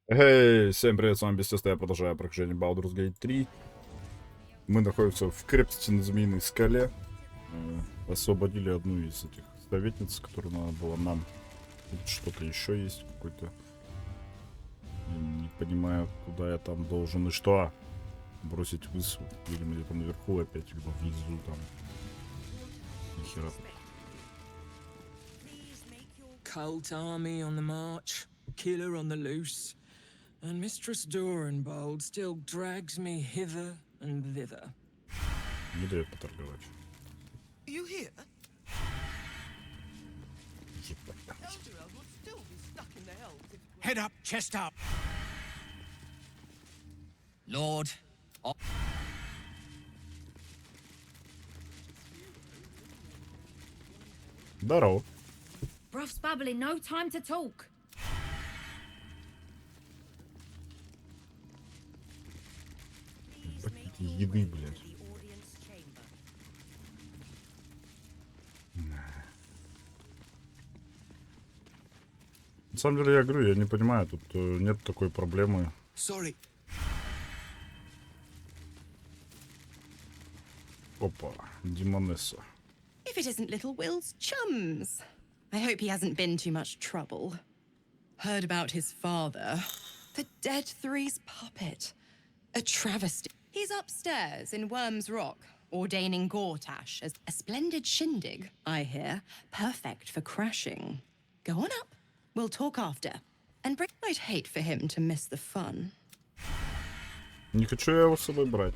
Эй, всем привет, с вами Бестеста, я продолжаю прохождение Baldur's Gate 3. Мы находимся в крепости на змеиной скале. Освободили одну из этих советниц, которую надо было нам. Тут что-то еще есть, какой-то... Не понимаю, куда я там должен и что. Бросить вызов. Или где-то наверху опять, либо внизу там. Нихера. Cult army on the march, killer on the loose, and Mistress Dorenbold still drags me hither and thither. Не дает поторговать. Are you here? Head up, chest up. Lord. Здорово. Bruff's babbling, no time to talk. Еды, блядь. На самом деле, я говорю, я не понимаю, тут нет такой проблемы. Sorry. Опа, Демонесса. If it isn't little Will's chums. I hope he hasn't been too much trouble. Heard about his father. The Dead Three's puppet. A travesty. He's upstairs in Worm's Rock, ordaining Gortash as a splendid shindig, I hear. Perfect for crashing. Go on up. We'll talk after. And I'd hate for him to miss the fun. Не хочу я его с собой брать.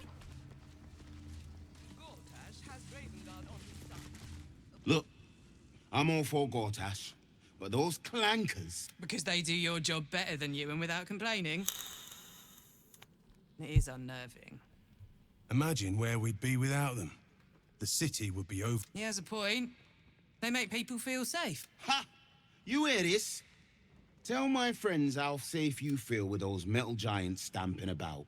Look, I'm all for Gortash, but those clankers... Because they do your job better than you and without complaining. It is unnerving. Imagine where we'd be without them. The city would be over. He has a point. They make people feel safe. Ha! You hear this? Tell my friends how safe you feel with those metal giants stamping about.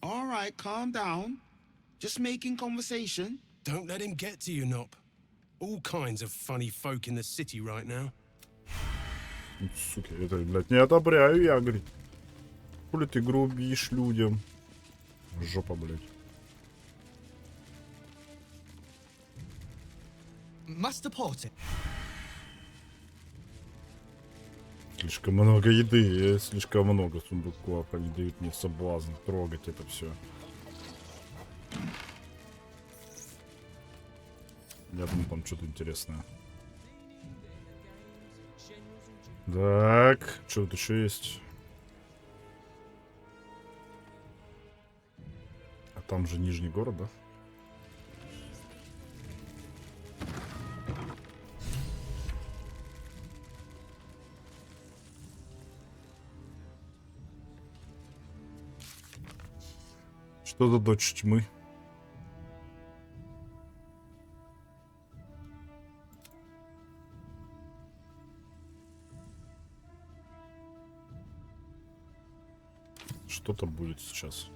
All right, calm down. Just making conversation. Don't let him get to you, Nop. All kinds of funny folk in the city right now. Сука, это, блядь, не одобряю я, говорит. Хули ты грубишь людям? Жопа, блядь. Master Porter. Слишком много еды, слишком много сундуков. Они дают мне соблазн трогать это все. Я думаю, там что-то интересное. Так, что тут еще есть? А там же нижний город, да? Что за дочь тьмы? Что-то будет сейчас.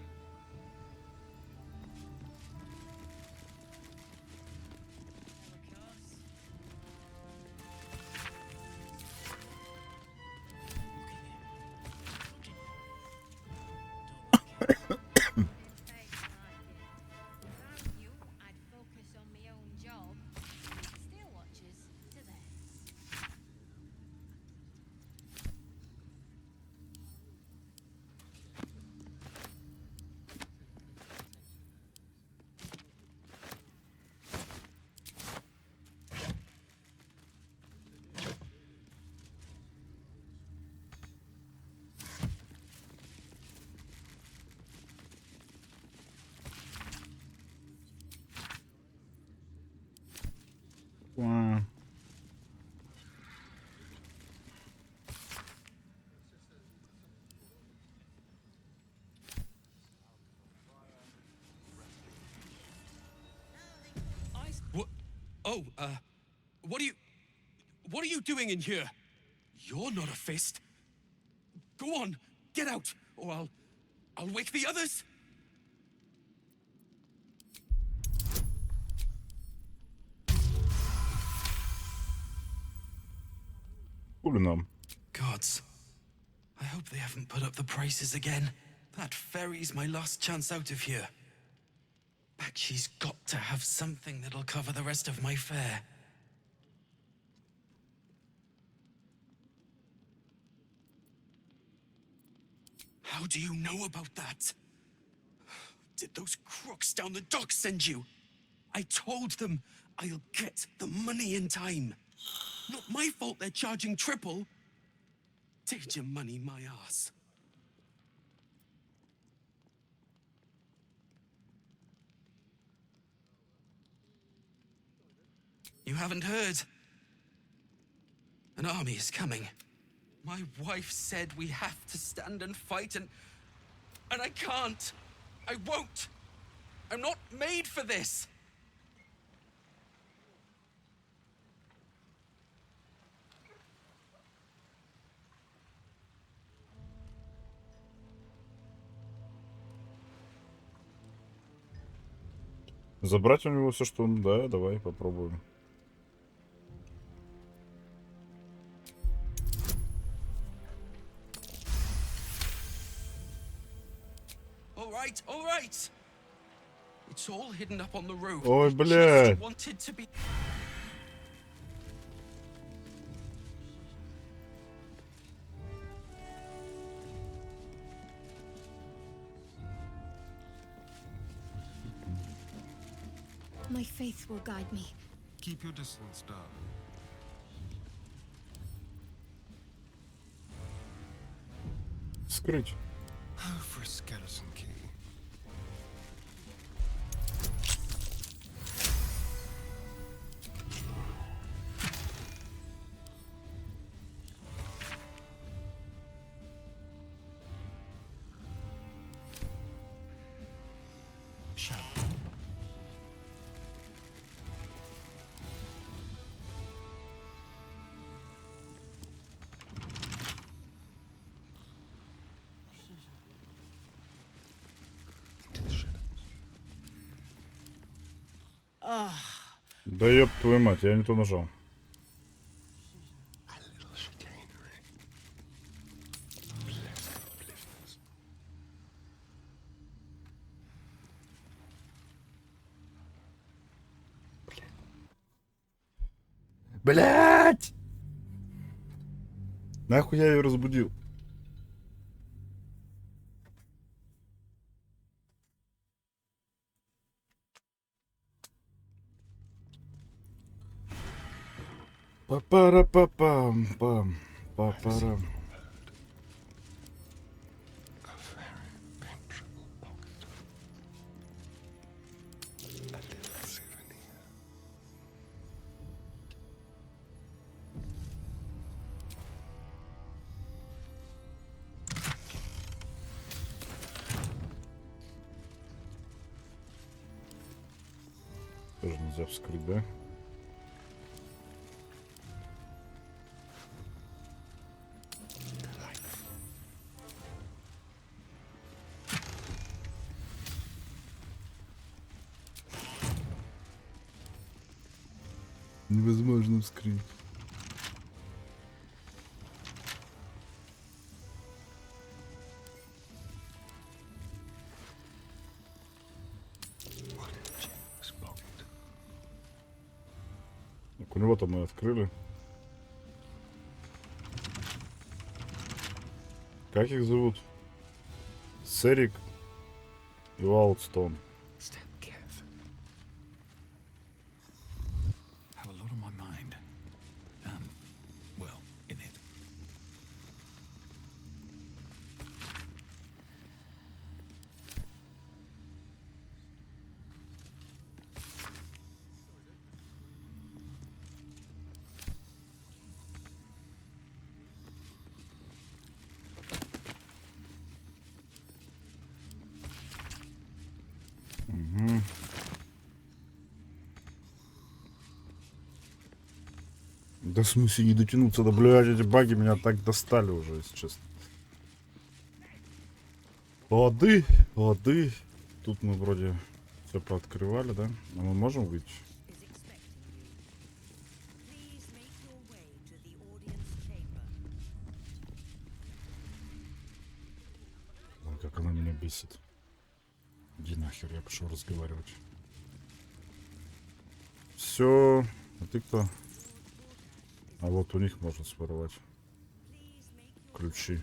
What? Oh, what are you doing in here? You're not a fist. Go on, get out, or I'll wake the others. Хули нам. Gods. I hope they haven't put up the prices again. That ferry's my last chance out of here. Bakshi's got to have something that'll cover the rest of my fare. How do you know about that? Did those crooks down the dock send you? I told them I'll get the money in time. Not my fault they're charging triple. Did your money, my ass? You haven't heard? An army is coming. My wife said we have to stand and fight, and I can't. I won't. I'm not made for this. Забрать у него все, что он... Да, давай попробуем. All right. It's all hidden up on the roof. Ой, She блядь. wanted to be... My faith will guide me. Keep your distance, darling. Скрыть. Oh, for a skeleton key. Shall Да ёб твою мать, я не то нажал. a little chicanery. Pleasant oblivions. Блять! Нахуй я ее разбудил? Па-пара-па-пам-пам. Па-пара. A very penetrable pocket. A little souvenir. Тоже нельзя вскрыть, да? Невозможно вскрыть. What a generous pocket. Так, у него-то мы открыли. Как их зовут? Серик и Уайлдстоун. Step careful. Have a lot on my mind. Well, in it. Да в смысле не дотянуться, да блядь, эти баги меня так достали уже, если честно. Воды, воды. Тут мы вроде все пооткрывали, да? А мы можем выйти? Is expecting you. Please make your way to the audience chamber. Как она меня бесит. Иди нахер, я пошел разговаривать. Все. А ты кто? А вот у них можно своровать. Ключи.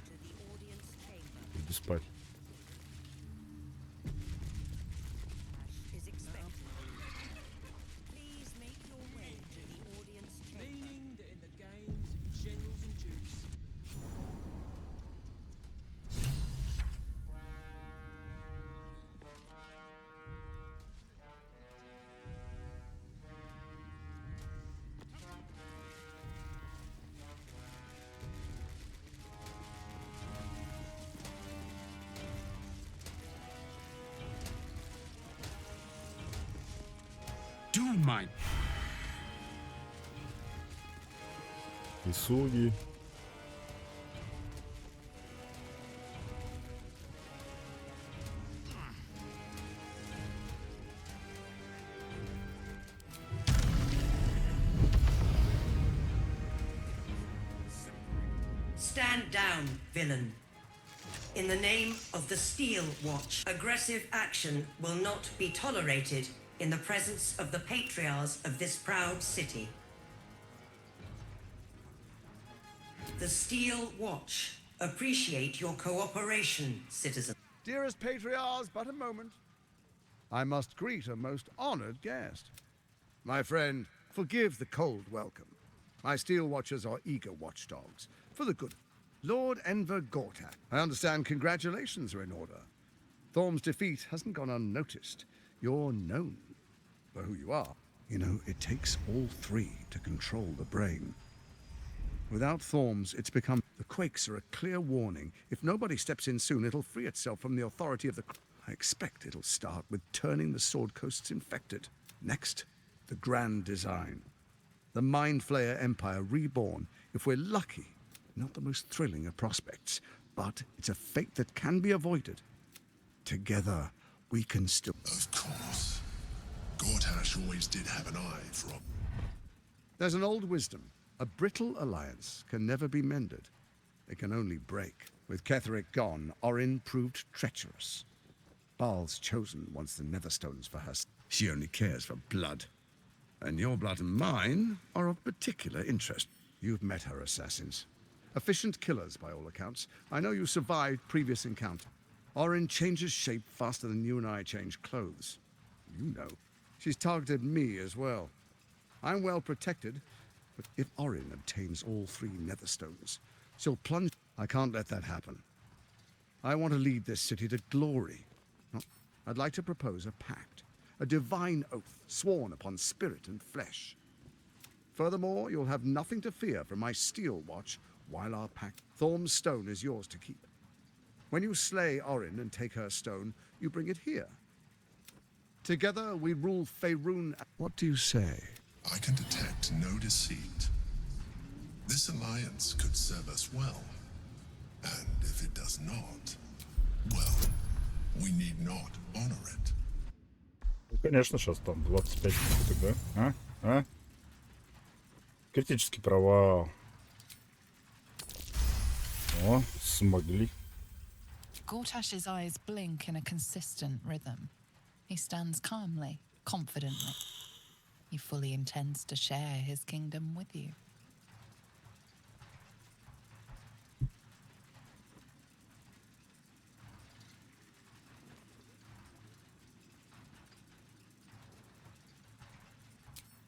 Иди спать. Meaning that in the games, generals and dukes. Do mine. И слуги. Stand down, villain. In the name of the Steel Watch, aggressive action will not be tolerated in the presence of the patriarchs of this proud city. The Steel Watch appreciate your cooperation, citizen. Dearest patriarchs, but a moment. I must greet a most honored guest. My friend, forgive the cold welcome. My steel watchers are eager watchdogs. For the good. Lord Enver Gortat, I understand congratulations are in order. Thorm's defeat hasn't gone unnoticed. You're known for who you are. You know, it takes all three to control the brain. Without Thorms, it's become... The quakes are a clear warning. If nobody steps in soon, it'll free itself from the authority of the... I expect it'll start with turning the Sword Coasts infected. Next, the grand design. The Mind Flayer Empire reborn. If we're lucky, not the most thrilling of prospects, but it's a fate that can be avoided. Together, we can still... Of course. Gortash always did have an eye for... There's an old wisdom. A brittle alliance can never be mended. It can only break. With Ketheric gone, Orin proved treacherous. Baal's chosen wants the Netherstones for her. She only cares for blood. And your blood and mine are of particular interest. You've met her assassins. Efficient killers, by all accounts. I know you survived previous encounter. Orin changes shape faster than you and I change clothes. You know. She's targeted me as well. I'm well protected, but if Orin obtains all three Netherstones, she'll plunge... I can't let that happen. I want to lead this city to glory. I'd like to propose a pact. A divine oath sworn upon spirit and flesh. Furthermore, you'll have nothing to fear from my steel watch while our pact... Thorm's stone is yours to keep. When you slay Orin and take her stone, you bring it here. Together we rule Faerun. What do you say? I can detect no deceit. This alliance could serve us well. And if it does not, well, we need not honor it. Ну, конечно, сейчас там 25 минут, да? А? Критический провал. О, смогли. Gortash's eyes blink in a consistent rhythm. He stands calmly, confidently. He fully intends to share his kingdom with you.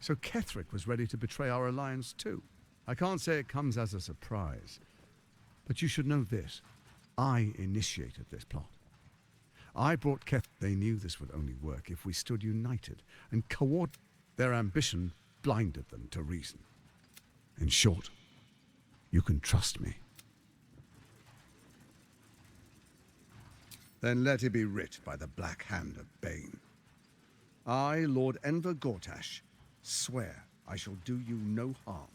So Ketheric was ready to betray our alliance too. I can't say it comes as a surprise. But you should know this. I initiated this plot. I brought Keth. They knew this would only work if we stood united and coordinated. Their ambition blinded them to reason. In short, you can trust me. Then let it be writ by the black hand of Bane. I, Lord Enver Gortash, swear I shall do you no harm.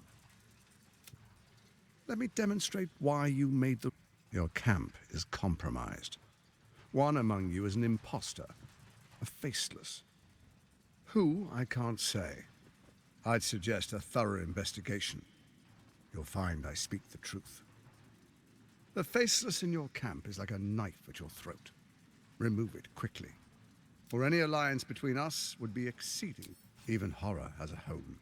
Let me demonstrate why you made the... Your camp is compromised. One among you is an imposter, a faceless. Who, I can't say. I'd suggest a thorough investigation. You'll find I speak the truth. The faceless in your camp is like a knife at your throat. Remove it quickly, or any alliance between us would be exceeding. Even horror has a home.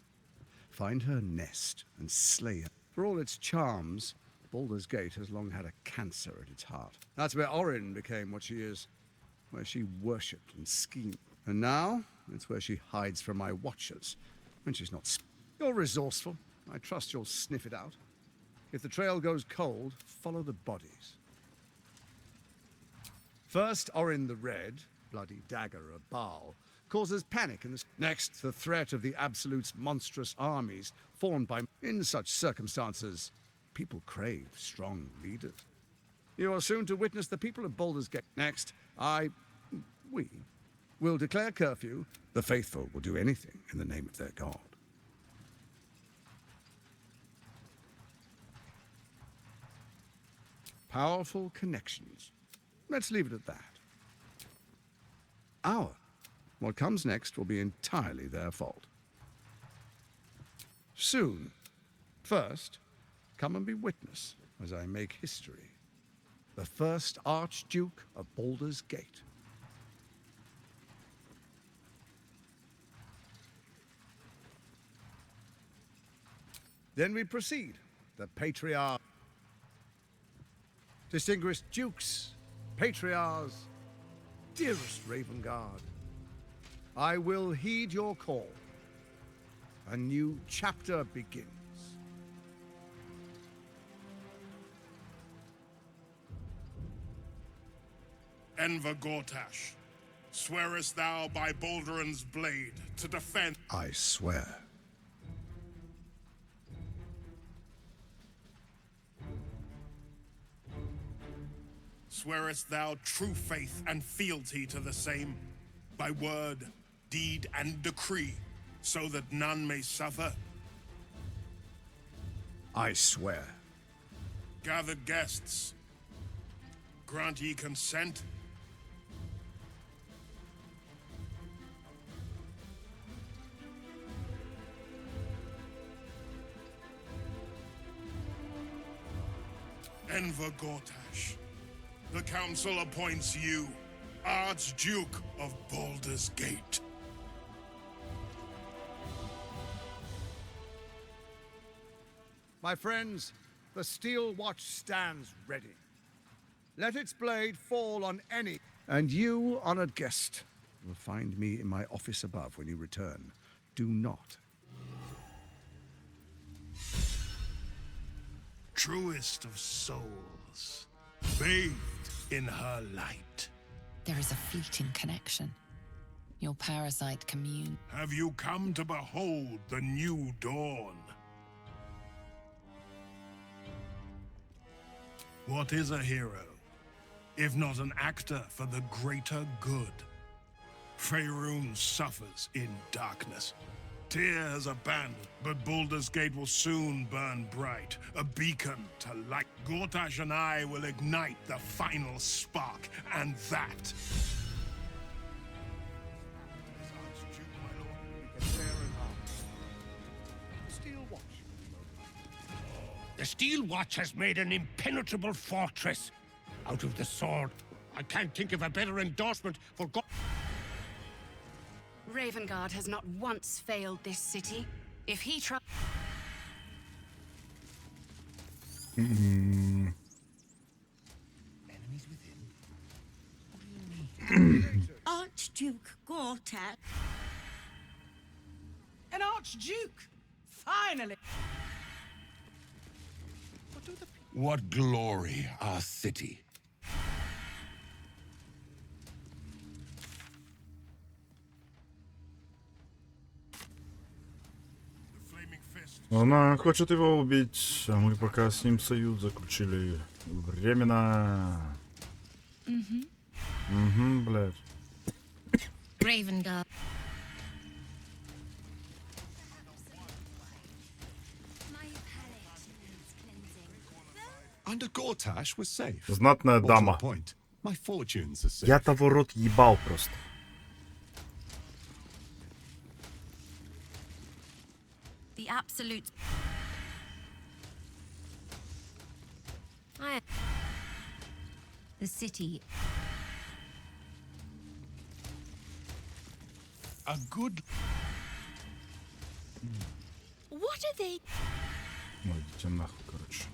Find her nest and slay her. For all its charms, Baldur's Gate has long had a cancer at its heart. That's where Orin became what she is, where she worshipped and schemed. And now, it's where she hides from my watchers, when she's not. You're resourceful. I trust you'll sniff it out. If the trail goes cold, follow the bodies. First, Orin the Red, bloody dagger of Baal, causes panic in the... Next, the threat of the Absolute's monstrous armies formed by... In such circumstances, people crave strong leaders. You are soon to witness the people of Baldur's Gate. Next, we will declare curfew. The faithful will do anything in the name of their god. Powerful connections. Let's leave it at that. What comes next will be entirely their fault. Soon. First, come and be witness as I make history. The first Archduke of Baldur's Gate. Then we proceed. The Patriarch. Distinguished Dukes, Patriarchs, dearest Ravengard, I will heed your call. A new chapter begins. Enver Gortash, swearest thou by Balduran's blade to defend... I swear. Swearest thou true faith and fealty to the same, by word, deed, and decree, so that none may suffer? I swear. Gathered guests, grant ye consent? Enver Gortash, the Council appoints you Archduke of Baldur's Gate. My friends, the Steel Watch stands ready. Let its blade fall on any... And you, honored guest, will find me in my office above when you return. Do not. Truest of souls, bathed in her light. There is a fleeting connection. Your parasite commune. Have you come to behold the new dawn? What is a hero, if not an actor for the greater good? Faerun suffers in darkness. Tyr has abandoned, but Baldur's Gate will soon burn bright, a beacon to light. Gortash and I will ignite the final spark, and that... The Steel Watch has made an impenetrable fortress out of the sword. I can't think of a better endorsement for God. Ravengard has not once failed this city. If he tries... Mm. Enemies within? What do you mean? Archduke Gortash. An Archduke! Finally! What glory, our city. Она хочет его убить, а мы пока с ним союз заключили временно. Блядь. Ravengard. Under Gortash, we're safe. Знатная More to the дама. point, my fortunes are safe. Я того рот ебал просто. The absolute... The city... A good... What are they? Ну, идите нахуй, короче.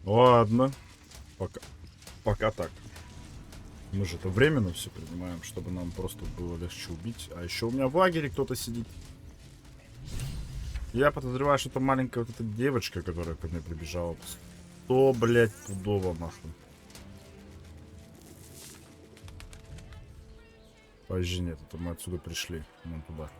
Ладно. Пока так. Мы же это временно все принимаем, чтобы нам просто было легче убить. А еще у меня в лагере кто-то сидит. Я подозреваю, что это маленькая вот эта девочка, которая ко мне прибежала. 100, блядь, пудово, нахуй. Подожди, нет, это мы отсюда пришли. Вон туда.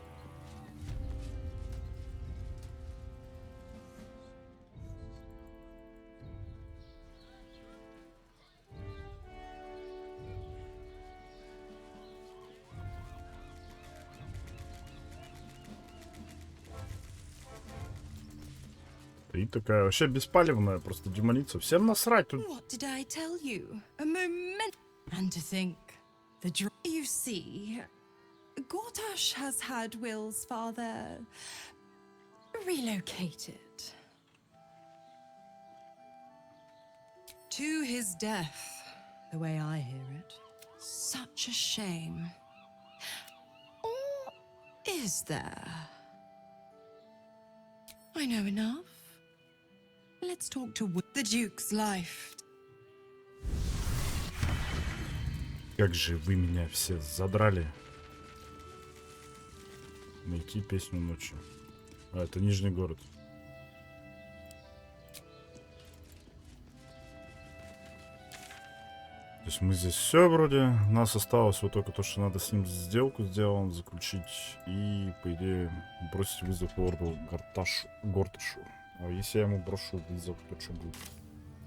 И такая вообще беспалевная, просто демоница. Всем насрать тут. What did I tell you? A moment. And to think, you see, Gortash has had Will's father relocated to his death, the way I hear it. Such a shame. Or is there? I know enough. Let's talk to the Duke's life. Как же вы меня все задрали. Найти песню ночью. А, это Нижний город. То есть мы здесь все вроде. У нас осталось вот только то, что надо с ним сделку сделать, заключить. И, по идее, бросить вызов лорду Горташу. А если я ему брошу вызов, то что будет?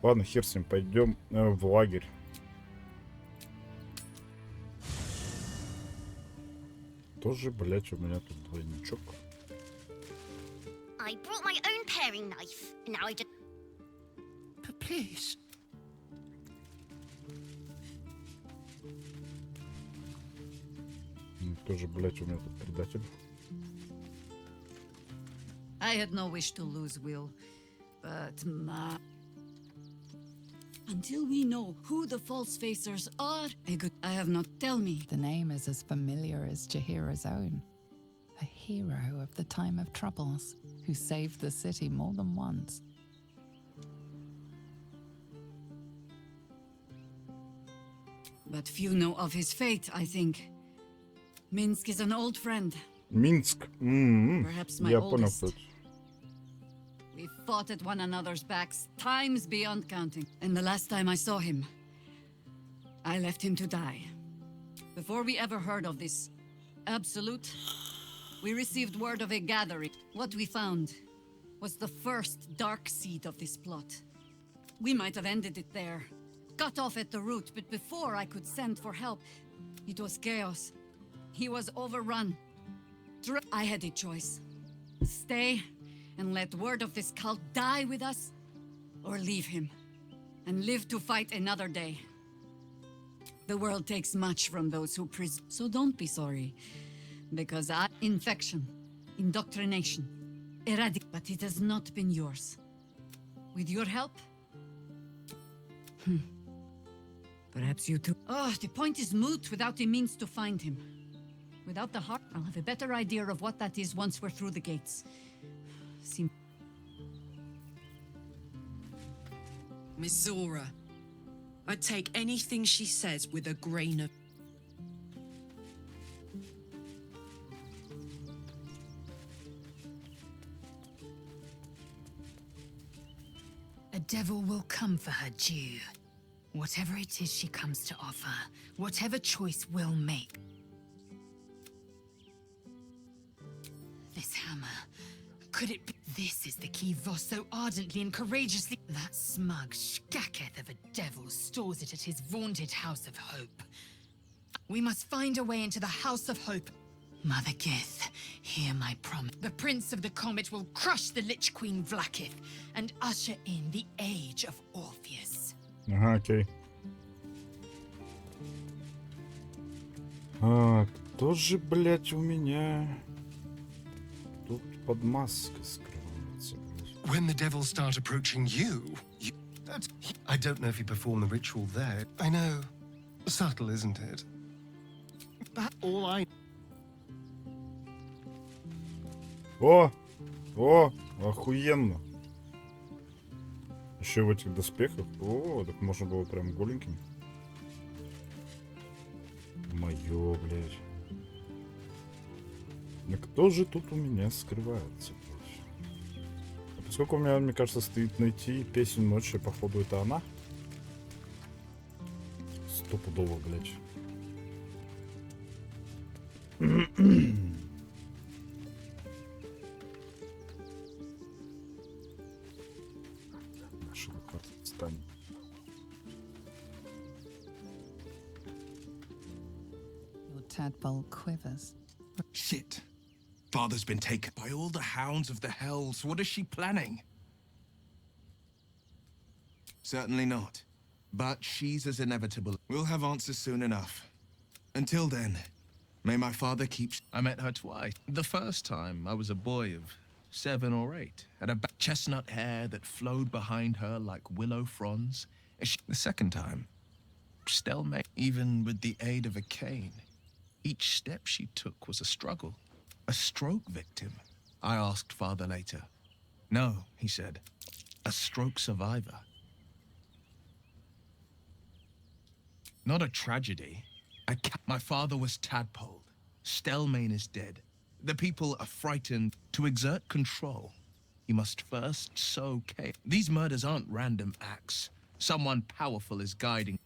Ладно, хер с ним, пойдем в лагерь. Тоже, блять, у меня тут двойничок. I brought my own paring knife, and now I just... But please. Тоже, блять, у меня тут предатель. I had no wish to lose Will, but until we know who the false facers are, I have not. Tell me. The name is as familiar as Jaheira's own. A hero of the time of troubles, who saved the city more than once. But few know of his fate, I think. Minsk is an old friend. Минск. Perhaps my Я понял, oldest. кто это. We fought at one another's backs, times beyond counting. And the last time I saw him, I left him to die. Before we ever heard of this absolute, we received word of a gathering. What we found was the first dark seed of this plot. We might have ended it there, cut off at the root, but before I could send for help, it was chaos. He was overrun. I had a choice. Stay and let word of this cult die with us, or leave him and live to fight another day. The world takes much from those who so don't be sorry, because infection, indoctrination, but it has not been yours. With your help, perhaps you too. Oh, the point is moot without the means to find him. Without the heart, I'll have a better idea of what that is once we're through the gates. Miss Zora, I'd take anything she says with a grain of... A devil will come for her due. Whatever it is she comes to offer, whatever choice we'll make. This hammer. Could it be? This is the key Voss so ardently and courageously... That smug skaketh of a devil stores it at his vaunted House of Hope. We must find a way into the House of Hope. Mother Gith, hear my promise. The Prince of the Comet will crush the Lich Queen Vlaakith and usher in the Age of Orpheus. Ага, окей. А, кто же, блядь, у меня тут под маской скрывается? When the devils start approaching you, I don't know if you perform the ritual there. I know. Subtle, isn't it? But all I... О! О! Охуенно! Еще в этих доспехах. О, так можно было прям голеньким. Моё, блядь. Ну кто же тут у меня скрывается, блядь? А поскольку у меня, мне кажется, стоит найти песню ночи, походу это она. Стопудово, блядь. Наша карта станет. Your tadpole quivers. Shit. Father's been taken by all the hounds of the hells. What is she planning? Certainly not. But she's as inevitable. We'll have answers soon enough. Until then, may my father keep... I met her twice. The first time, I was a boy of 7 or 8. Had a chestnut hair that flowed behind her like willow fronds. The second time, stalemate, even with the aid of a cane. Each step she took was a struggle. A stroke victim, I asked father later. No, he said. A stroke survivor. Not a tragedy. My father was tadpoled. Stelmane is dead. The people are frightened. To exert control, he must first sow chaos. These murders aren't random acts. Someone powerful is guiding.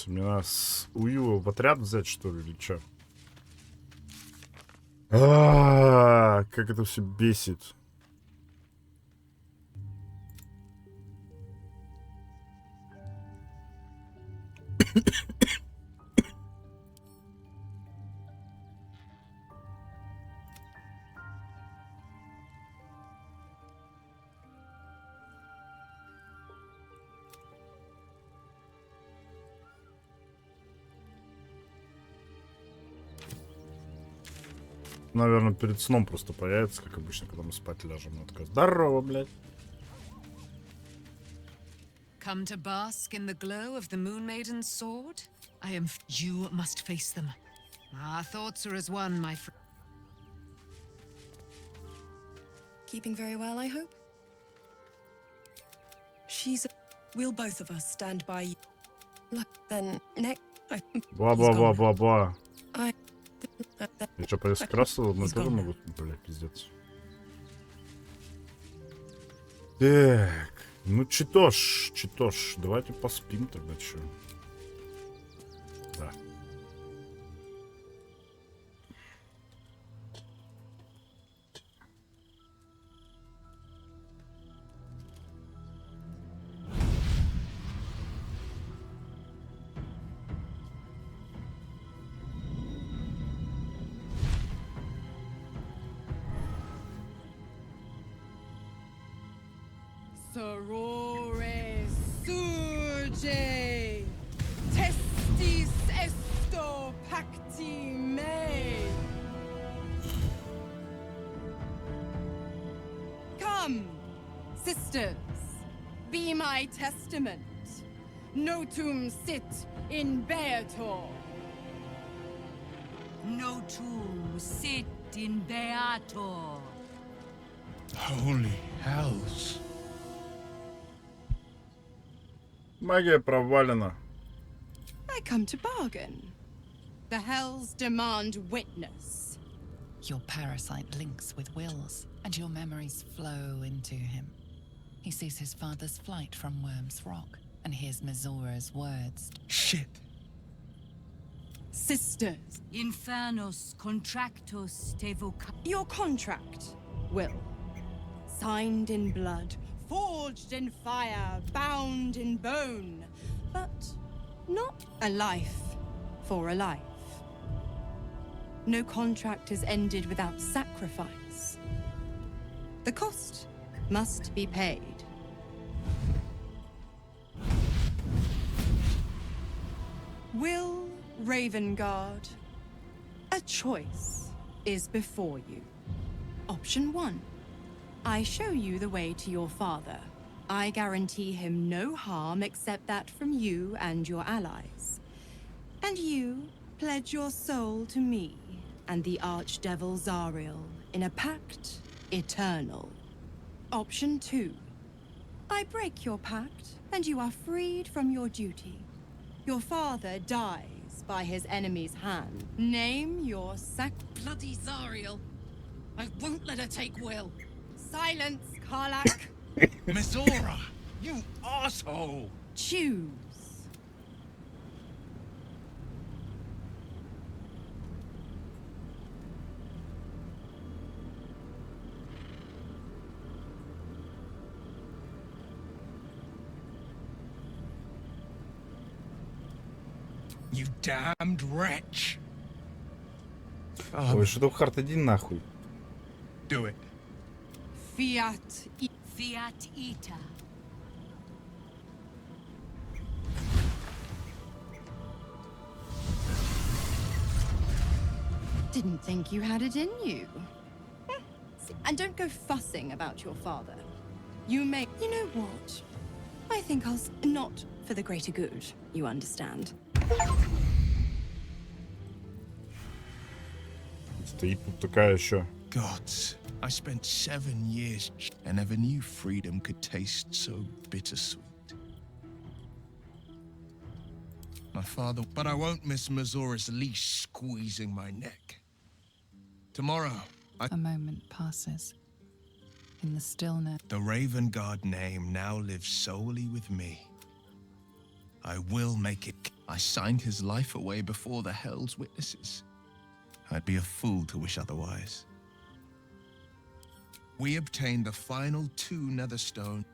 Мне надо Уилла в отряд взять, что ли, или что? Как это все бесит. Наверное, перед сном просто появится, как обычно, когда мы спать ляжем. Я такая, здорово, блядь. Come to bask in the glow of the Moon Maiden's sword? I am... You must face them. Our thoughts are as one, my friend. Keeping very well, I hope? She's... We'll both of us stand by you. Look, then, next... Бла-бла-бла-бла-бла. I... Я что, поискрасил? Мы тоже могут... Бля, пиздец. Так. Ну, читош. Давайте поспим тогда, чё. Да. Sorore surge, testis esto pacti me. Come, sisters, be my testament. Notum sit in Beator. Notum sit in Beator. Holy hells. Магия провалена. I come to bargain. The hells demand witness. Your parasite links with Will's, and your memories flow into him. He sees his father's flight from Worm's Rock, and hears Mizora's words. Shit. Sisters. Infernos contractus te voca. Your contract, Will. Signed in blood, Forged in fire, bound in bone. but not a life for a life. No contract is ended without sacrifice. The cost must be paid. Will Ravengard, a choice is before you. Option 1. I show you the way to your father. I guarantee him no harm except that from you and your allies. And you pledge your soul to me and the Archdevil Zariel in a pact eternal. Option 2. I break your pact and you are freed from your duty. Your father dies by his enemy's hand. Name your Bloody Zariel. I won't let her take Will. Silence, Karlach. Mizora, you asshole! Choose. You damned wretch! Ой, Shadowheart, иди нахуй. Do it. Fiat. Fiat Ita. Didn't think you had it in you. And don't go fussing about your father. You may... You know what? I think I'll... Not for the greater good, you understand. Стоит тут такая еще. Gods, I spent 7 years and never knew freedom could taste so bittersweet. My father, but I won't miss Mizora's leash squeezing my neck. Tomorrow, A moment passes. In the stillness, the Ravengard name now lives solely with me. I will make it. I signed his life away before the Hell's witnesses. I'd be a fool to wish otherwise. We obtained the final 2 Netherstone.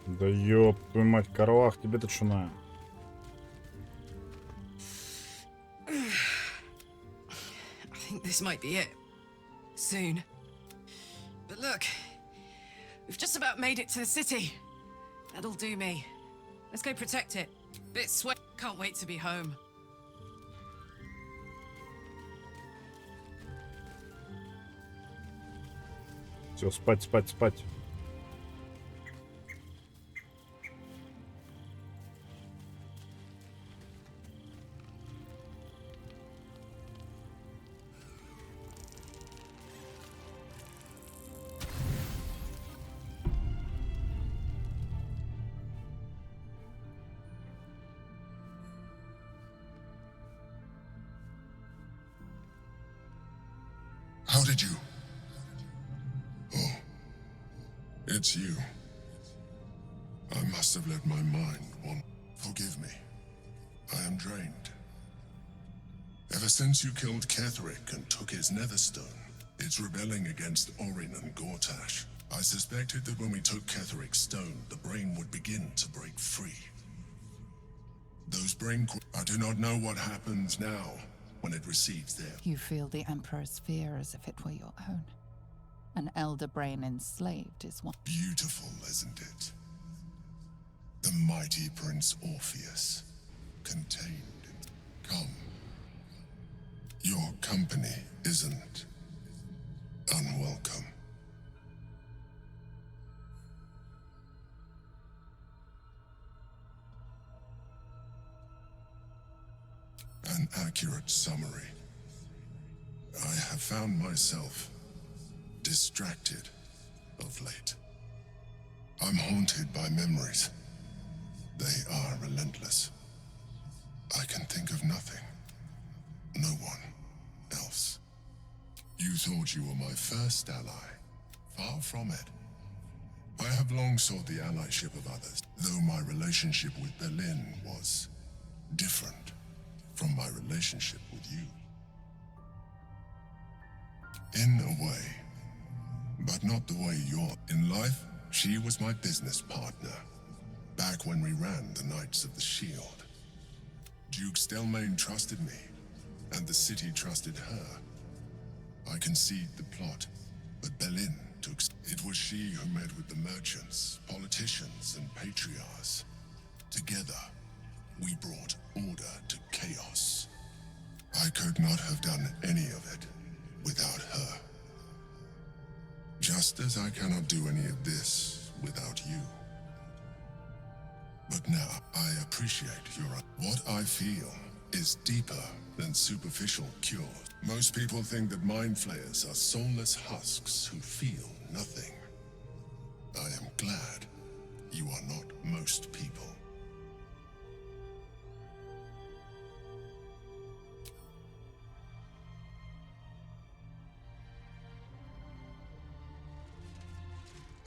Да ёб твою мать, Карлах, тебе-то что на? I think this might be it. Soon. But look, we've just about made it to the city. That'll do me. Let's go protect it. Bit sweat. Can't wait to be home. Все, спать, спать, спать. How did you? Oh, it's you. I must have let my mind wander. Forgive me. I am drained. Ever since you killed Ketheric and took his Netherstone, it's rebelling against Orin and Gortash. I suspected that when we took Ketheric's stone, the brain would begin to break free. Those I do not know what happens now when it receives their... you feel the Emperor's fear as if it were your own. An elder brain enslaved is one. Beautiful, isn't it? The mighty Prince Orpheus, contained in... Come. Your company isn't unwelcome. An accurate summary. I have found myself distracted of late. I'm haunted by memories. They are relentless. I can think of nothing. No one else. You thought you were my first ally. Far from it. I have long sought the allyship of others, though my relationship with Berlin was different from my relationship with you. In a way, but not the way you're. In life, she was my business partner, back when we ran the Knights of the Shield. Duke Stelmane trusted me, and the city trusted her. I conceived the plot, But Berlin took... It was she who met with the merchants, politicians, and patriarchs. Together, we brought order to chaos. I could not have done any of it without her. Just as I cannot do any of this without you. But now, I appreciate your... What I feel is deeper than superficial cures. Most people think that mind flayers are soulless husks who feel nothing. I am glad you are not most people.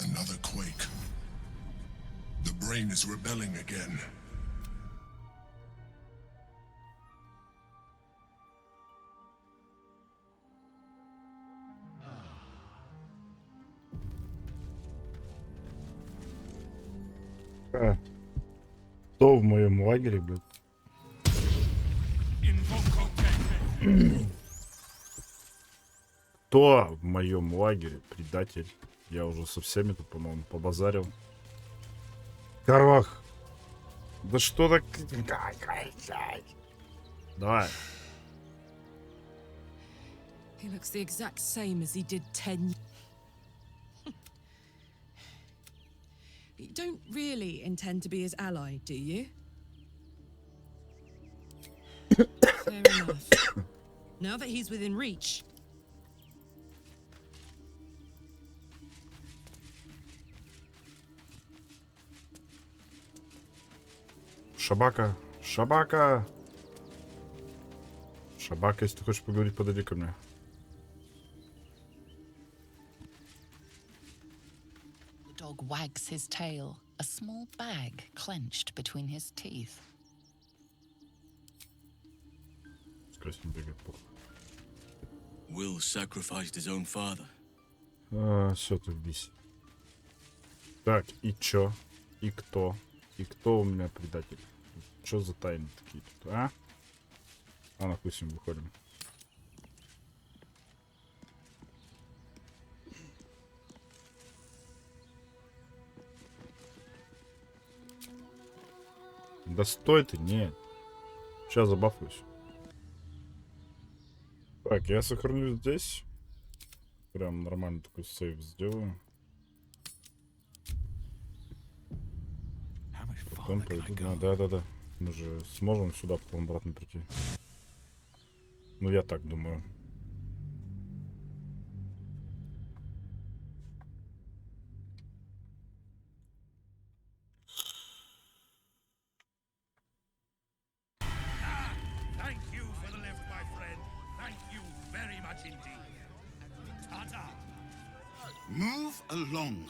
Another quake. The brain is rebelling again. Кто в моем лагере, блядь? Кто в моем лагере? Предатель. Я уже со всеми тут, по-моему, побазарил. Карвах. Да что так... Давай. He looks the exact same as he did 10 You don't really intend to be his ally, do you? Fair enough. Now that he's within reach. Шабака. Шабака. Шабака, если ты хочешь поговорить, подойди ко мне. The dog wags his tail, a small bag clenched between his teeth. Will sacrificed his own father. Все тут бесит. Так, и чё? И кто? И кто у меня предатель? Что за тайны такие тут, а? А, нахуй с ним выходим. Да стой ты, нет. Сейчас забафуюсь. Так, я сохранюсь здесь. Прям нормально такой сейв сделаю. Потом пойду. Да. Мы же сможем сюда потом обратно прийти. Ну, я так думаю. Thank you for the lift, my friend. Thank you very much indeed. Ta-ta. Move along.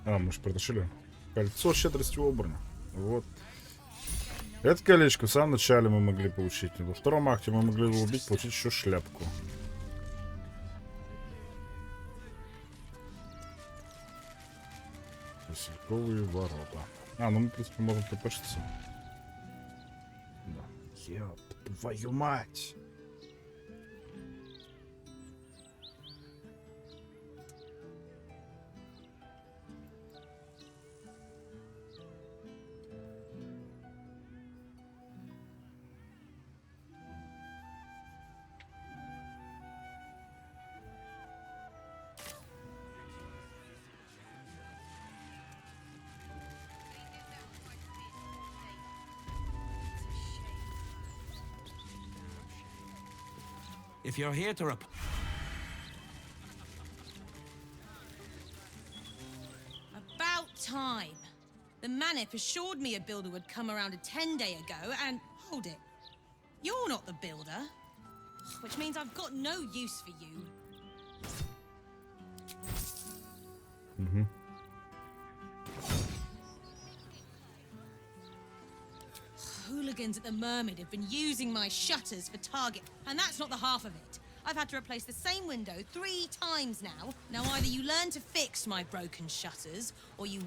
Мы же протащили кольцо щедрости оборона. Вот. Это колечко в самом начале мы могли получить. Во втором акте мы могли его убить, получить еще шляпку. Васильковые ворота. Ну мы, в принципе, можем тпшиться. Да. Ёб твою мать! If you're here to About time. The Manif assured me a builder would come around a 10-day ago, and hold it. You're not the builder. Which means I've got no use for you. Hooligans at the Mermaid have been using my shutters for target, and that's not the half of it. I've had to replace the same window 3 times now. Now either you learn to fix my broken shutters, or you...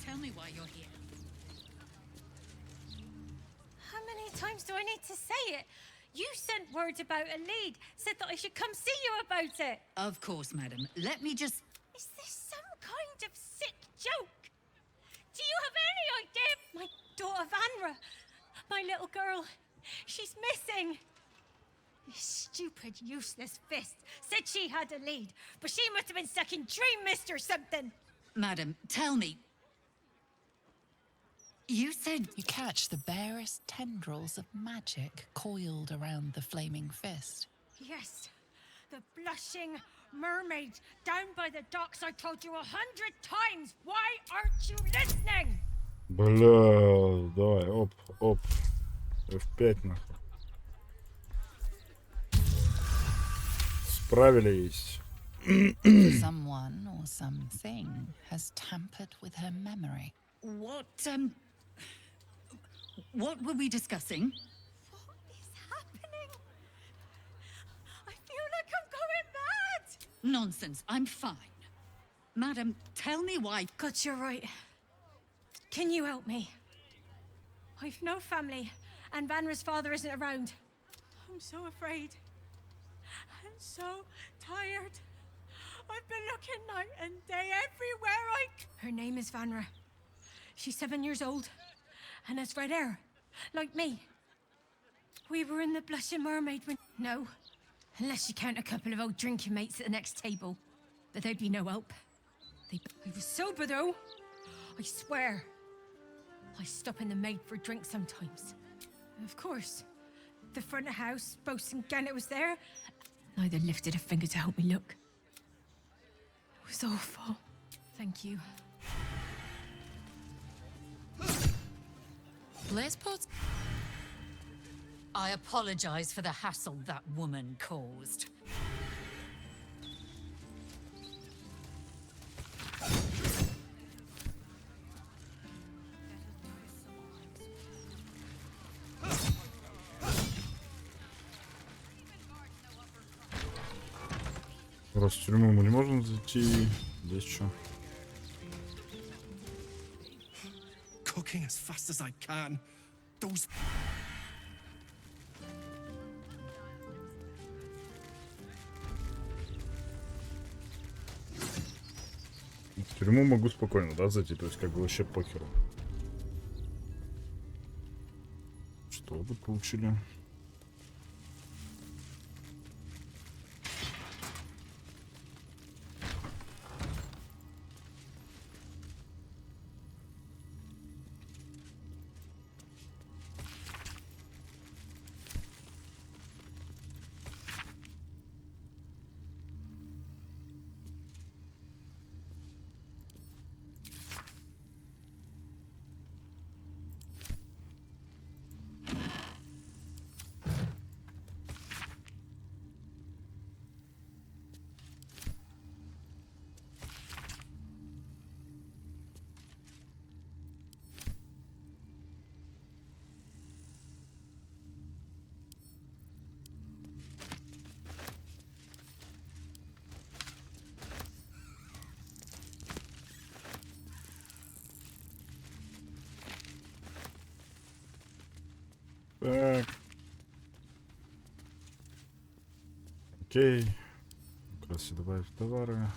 Tell me why you're here. How many times do I need to say it? You sent word about a lead, said that I should come see you about it. Of course, madam. Let me just... Is this some kind of sick joke? Do you have any idea? My daughter Vanra, my little girl, she's missing. This stupid, useless fist said she had a lead, but she must have been stuck in Dream Mist or something. Madam, tell me. You said... You catch the barest tendrils of magic coiled around the flaming fist. Yes, the blushing mermaid down by the docks. I told you 100 times. Why aren't you listening? Бля, давай, оп. F5 нахуй. Справились. Someone or something has tampered with her memory. What were we discussing? What is happening? I feel like I'm going mad. Nonsense, I'm fine. Madam, tell me why... God, you're right. Can you help me? I've no family, and Vanra's father isn't around. I'm so afraid. I'm so tired. I've been looking night and day everywhere Her name is Vanra. She's 7 years old, and has red hair, like me. We were in the Blushing Mermaid when... No, unless you count a couple of old drinking mates at the next table. But they'd be no help. I was sober, though. I swear. I stop in the maid for a drink sometimes. Of course. The front of house, Bosun Gannet was there. Neither lifted a finger to help me look. It was awful. Thank you. Blizzport? I apologize for the hassle that woman caused. Раз в тюрьму мы не можем зайти. Здесь что? Cooking as fast as I can. Those... В тюрьму могу спокойно, да, зайти? То есть как бы вообще похеру. Что вы получили? Так. Окей. Краси добавить товары.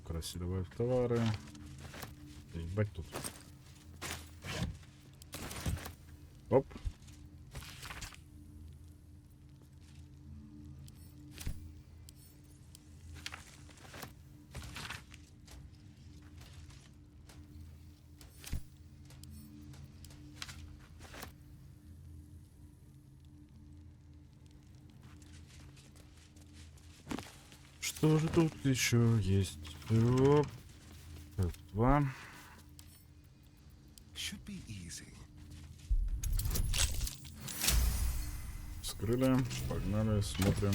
Краси добавить товары. Ебать тут. Оп. Что же тут еще есть? Оп. Так, 2. Should be easy. Скрыли. Погнали, смотрим.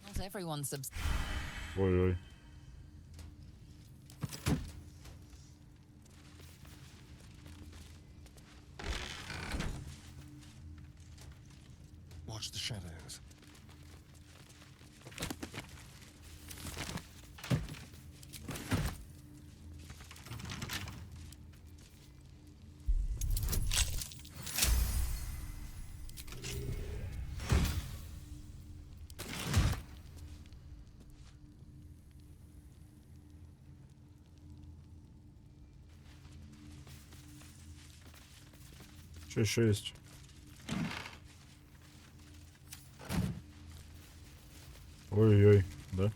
Not everyone's Ой-ой. Watch the shadows. Что еще есть? Ой-ой, да?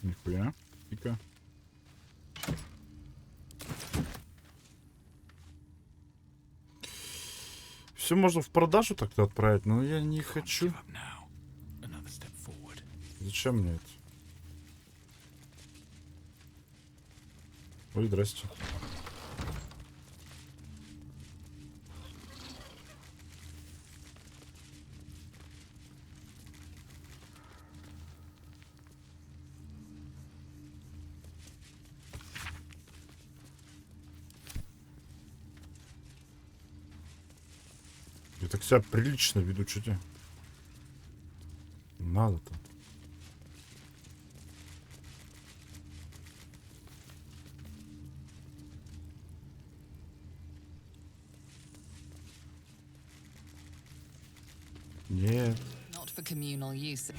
Нихуя. Фика. Все можно в продажу так-то отправить, но я не хочу. Зачем мне это? Ой, здрасте. Я так себя прилично веду, что тебе надо-то? Нет. Not for communal use.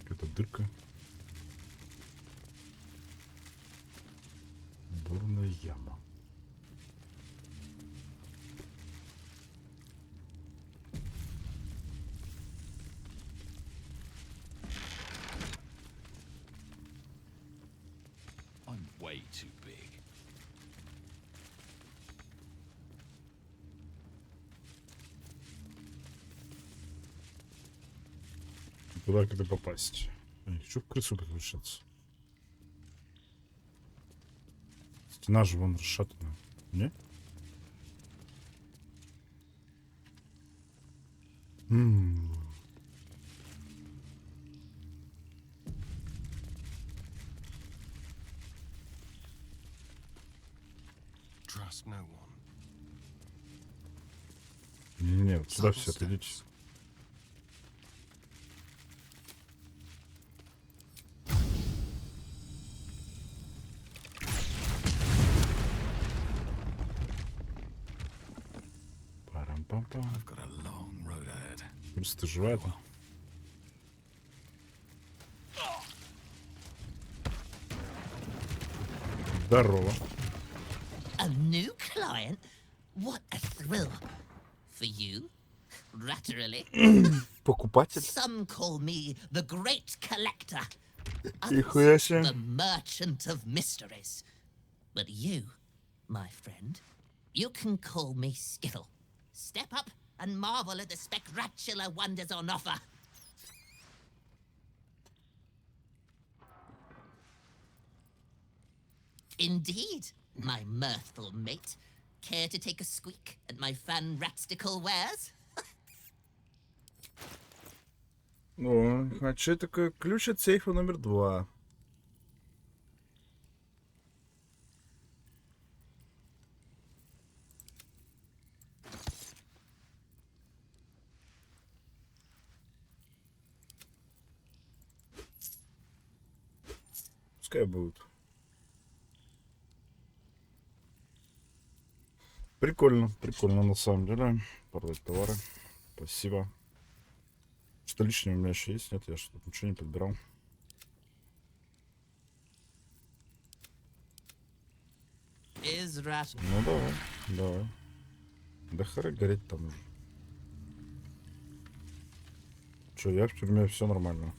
Какая-то дырка. Бурная яма. I'm way too big. Куда когда попасть? Я не хочу в крысу превращаться. Стена же вон расшатана. Не? Trust no one. Не, вот сюда все отойдите. Парам-пам-пам. Крыса, ты живая-то? Здорово. A new client? What a thrill. For you? Laterally? Покупатель. Some call me the Great Collector. Нихуя себе. The Merchant of Mysteries. But you, my friend, you can call me Skiffle. Step up and marvel at the spectacular wonders on offer. Indeed, my mirthful mate. Care to take a squeak at my fan-ratstical wares? О, а что такое? Ключ от сейфа номер 2. Пускай будут. Прикольно, прикольно на самом деле. Продать товары. Спасибо. Что лишнего у меня еще есть? Нет, я что-то ничего не подбирал. Ну давай, давай. Да хара гореть там уже. Че, я в тюрьме, все нормально.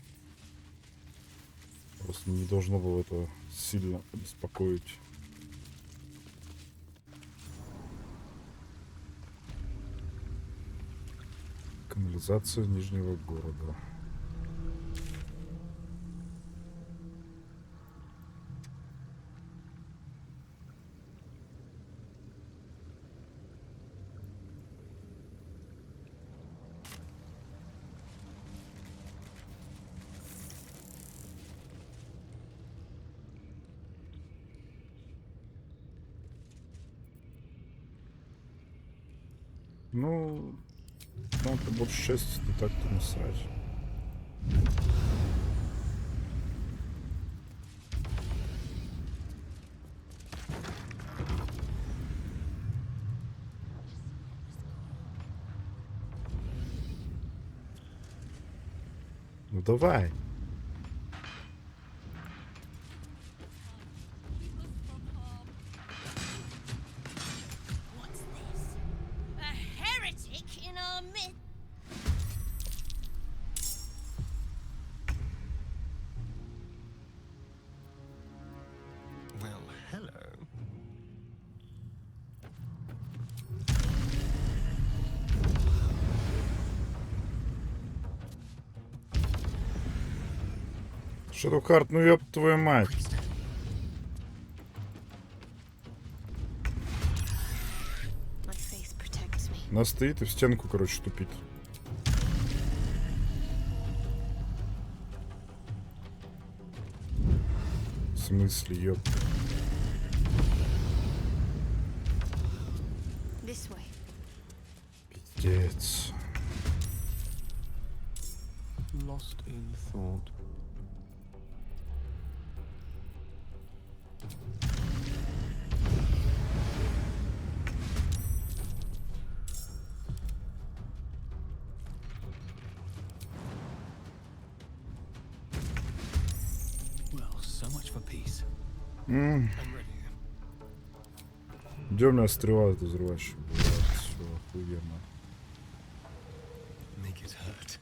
Просто не должно было это сильно беспокоить. Канализация Нижнего города. Ну, по большей части не так-то насрать. Ну давай. A heretic in our midst. Well, hello. Шадоухард, ну ёб твою мать. My faith protects me. Она стоит и в стенку, короче, тупит. В смысле, ёб. This way. Пиздец. Lost in thought. Well, so much for peace. Где у меня стрела эта взрывающая? Все охуенно. Make it hurt.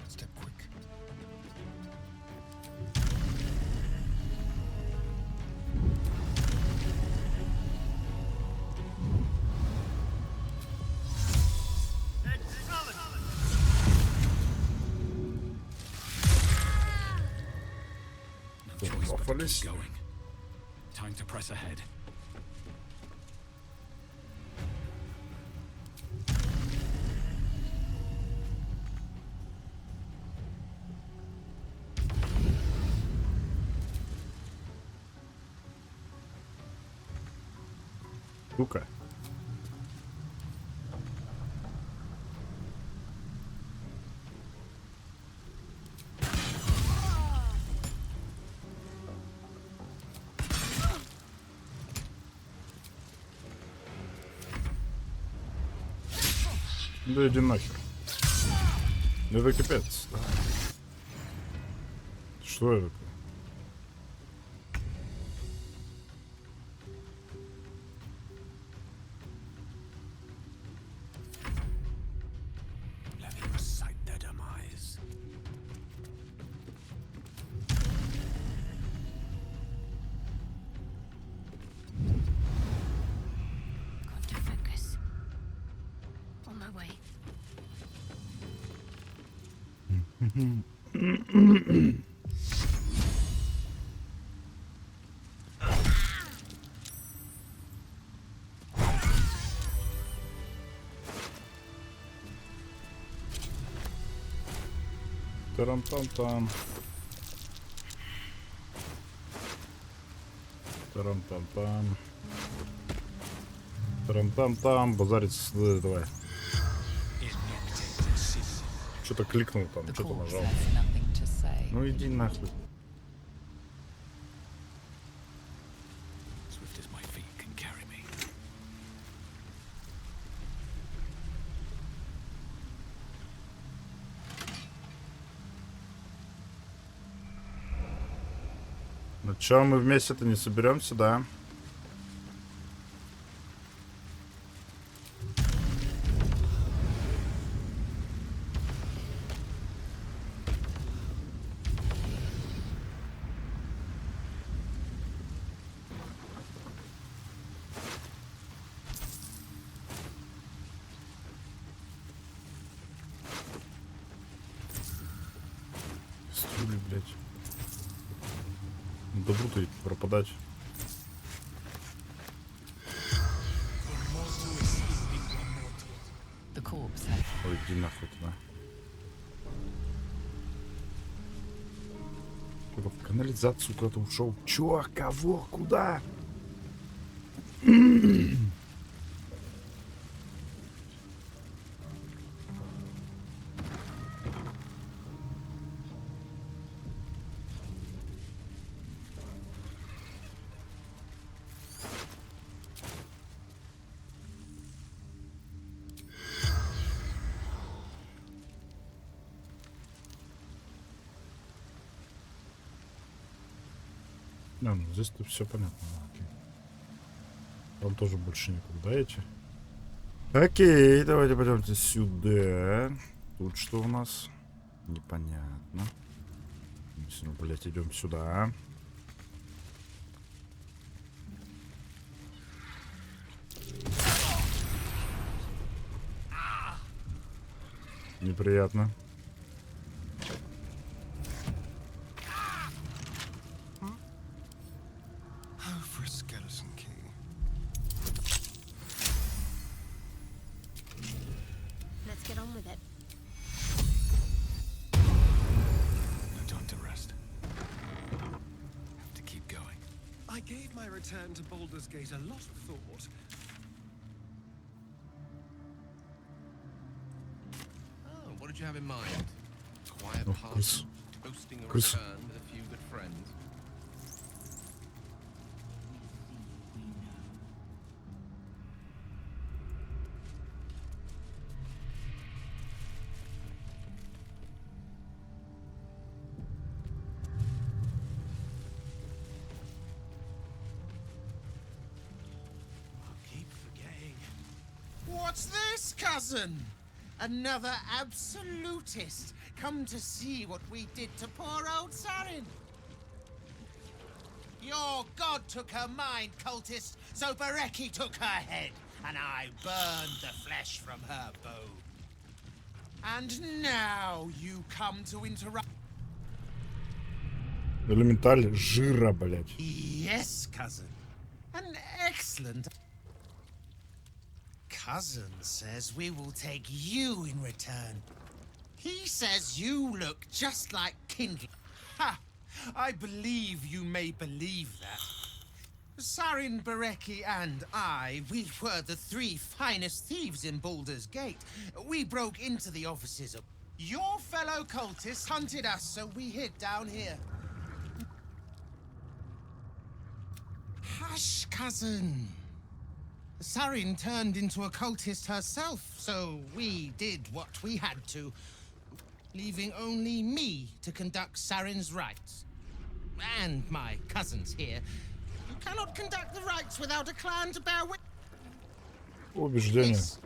Step quick. No choice but to keep going. Time to press ahead. Сука. Да иди нахер. Это капец. Что это? Let me recite their demise. Got to focus. On my way. Тарам-там-там. Тарам-там-там. Тарам-там-там. Базарить. Давай. Что-то кликнул там, что-то нажал. Ну иди нахуй. Swift as my feet can carry me. Ну чё, мы вместе-то не соберемся, да? блядь. Добро-то и пропадать. The corpse. Ой, иди нахуй туда. Кто-то в канализацию куда-то ушел. Чё? Кого? Куда? Ну, здесь-то все понятно. Окей. Там тоже больше никуда идти. Окей, давайте пойдемте сюда. Тут что у нас? Непонятно. Если мы, блядь, идем сюда. Неприятно. For a skeleton key. Let's get on with it. No time to rest. Have to keep going. I gave my return to Baldur's Gate a lot of thought. Oh, what did you have in mind? Quiet Oh, party, Chris. hosting a Chris. return with a few good friends. What's this, cousin? Another absolutist come to see what we did to poor old Sarin. Your god took her mind, cultist, so Bereki took her head, and I burned the flesh from her bone. And now you come to interrupt. Элементаль жира, блядь. Yes, cousin. An excellent. Cousin says we will take you in return. He says you look just like Kindle. Ha! I believe you may believe that. Sarin, Bereki, and I, we were the three finest thieves in Baldur's Gate. We broke into the offices of... Your fellow cultists hunted us, so we hid down here. Hush, cousin. Sarin turned into a cultist herself, so we did what we had to, leaving only me to conduct Sarin's rites. And my cousins here. You cannot conduct the rites without a clan to bear witness. Убеждение.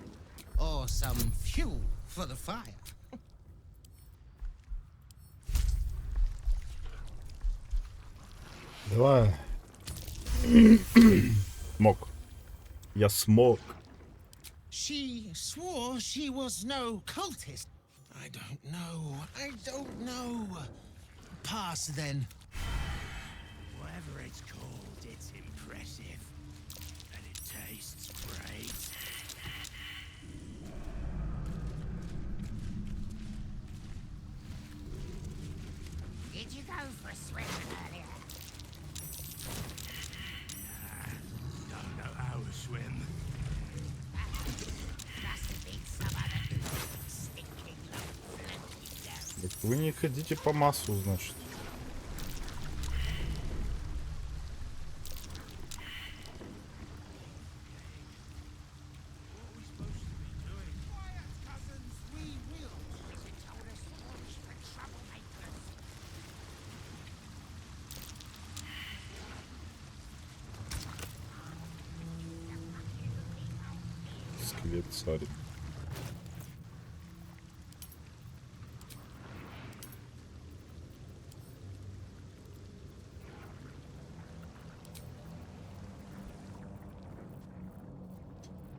Or some fuel for the fire. Давай. Смог. Я смог. She swore she was no cultist. I don't know. Pass then. Whatever it's called, it's impressive. And it tastes great. Did you go for a swim earlier? Don't know how to swim. Must have been some other stinking little floaty down. Так вы не ходите по массу, значит. Скелет царит.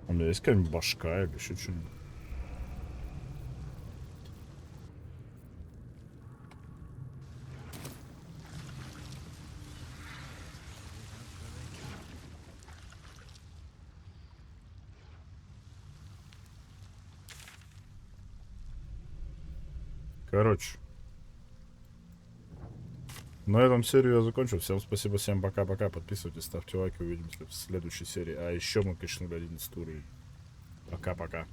У меня есть какая-нибудь башка или еще что-нибудь? Короче. На этом серию я закончу. Всем спасибо, всем пока-пока. Подписывайтесь, ставьте лайки. Увидимся в следующей серии. А еще мы, конечно, 11 уровень. Пока-пока.